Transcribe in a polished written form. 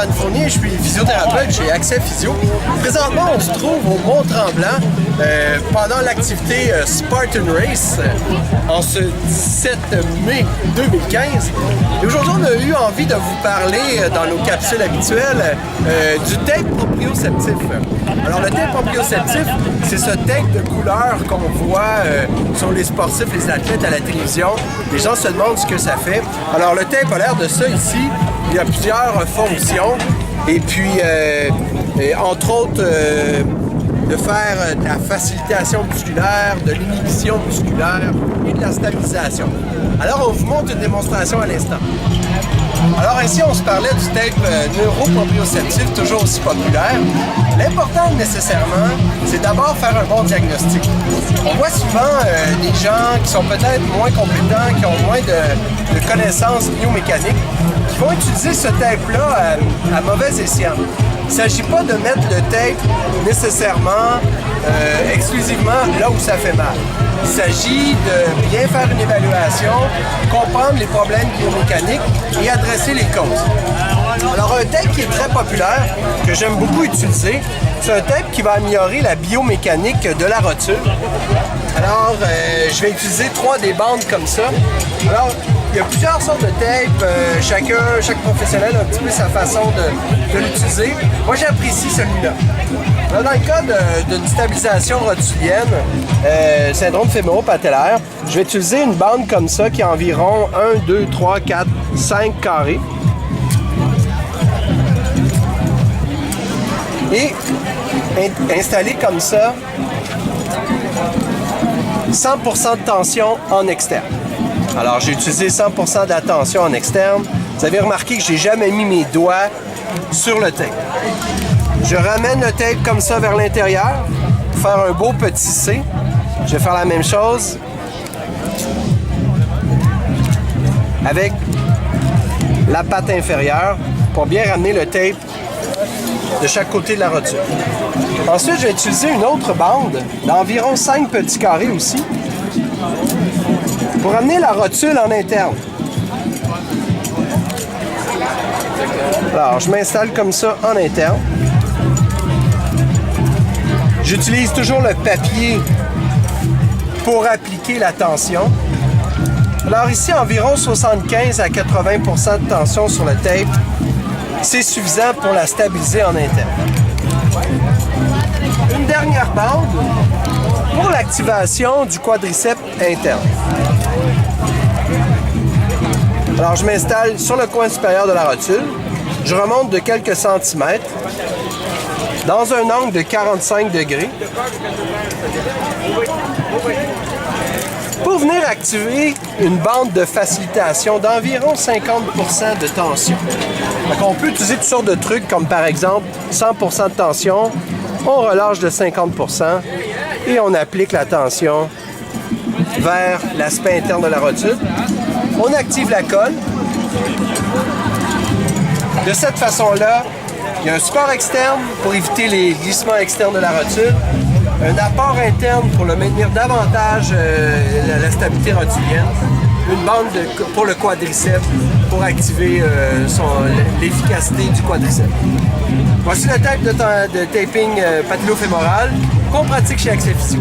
Stéphane Fournier, je suis physiothérapeute chez Accès Physio. Présentement, on se trouve au Mont-Tremblant pendant l'activité Spartan Race en ce 17 mai 2015. Et aujourd'hui, on a eu envie de vous parler dans nos capsules habituelles du tape proprioceptif. Alors, le tape proprioceptif, c'est ce tape de couleur qu'on voit sur les sportifs, les athlètes à la télévision. Les gens se demandent ce que ça fait. Alors, le tape a l'air de ça ici. Il y a plusieurs fonctions. Et puis, entre autres, de faire de la facilitation musculaire, de l'inhibition musculaire et de la stabilisation. Alors, on vous montre une démonstration à l'instant. Alors ici, on se parlait du tape neuroproprioceptif, toujours aussi populaire. L'important nécessairement, c'est d'abord faire un bon diagnostic. On voit souvent des gens qui sont peut-être moins compétents, qui ont moins de connaissances biomécaniques, qui vont utiliser ce tape-là à mauvais escient. Il ne s'agit pas de mettre le tape nécessairement exclusivement là où ça fait mal. Il s'agit de bien faire une évaluation, comprendre les problèmes biomécaniques et adresser les causes. Alors un tape qui est très populaire, que j'aime beaucoup utiliser, c'est un tape qui va améliorer la biomécanique de la rotule. Alors je vais utiliser 3 des bandes comme ça. Alors il y a plusieurs sortes de tape, chaque professionnel a un petit peu sa façon de l'utiliser. Moi j'apprécie celui-là. Dans le cas d'une stabilisation rotulienne, syndrome fémoro-patellaire, je vais utiliser une bande comme ça qui est environ 1, 2, 3, 4, 5 carrés. Et installer comme ça 100% de tension en externe. Alors j'ai utilisé 100% de la tension en externe. Vous avez remarqué que j'ai jamais mis mes doigts sur le tape. Je ramène le tape comme ça vers l'intérieur pour faire un beau petit C. Je vais faire la même chose avec la patte inférieure pour bien ramener le tape de chaque côté de la rotule. Ensuite, je vais utiliser une autre bande d'environ 5 petits carrés aussi pour amener la rotule en interne. Alors, je m'installe comme ça en interne. J'utilise toujours le papier pour appliquer la tension. Alors ici, environ 75 à 80% de tension sur le tape. C'est suffisant pour la stabiliser en interne. Une dernière bande pour l'activation du quadriceps interne. Alors je m'installe sur le coin supérieur de la rotule. Je remonte de quelques centimètres dans un angle de 45 degrés pour venir activer une bande de facilitation d'environ 50% de tension. Donc on peut utiliser toutes sortes de trucs comme par exemple 100% de tension, on relâche de 50% et on applique la tension vers l'aspect interne de la rotule. On active la colle. De cette façon-là, il y a un support externe pour éviter les glissements externes de la rotule, un apport interne pour le maintenir davantage la stabilité rotulienne, une bande pour le quadriceps pour activer l'efficacité du quadriceps. Voici le tape de taping patellofémoral qu'on pratique chez Accès Physio.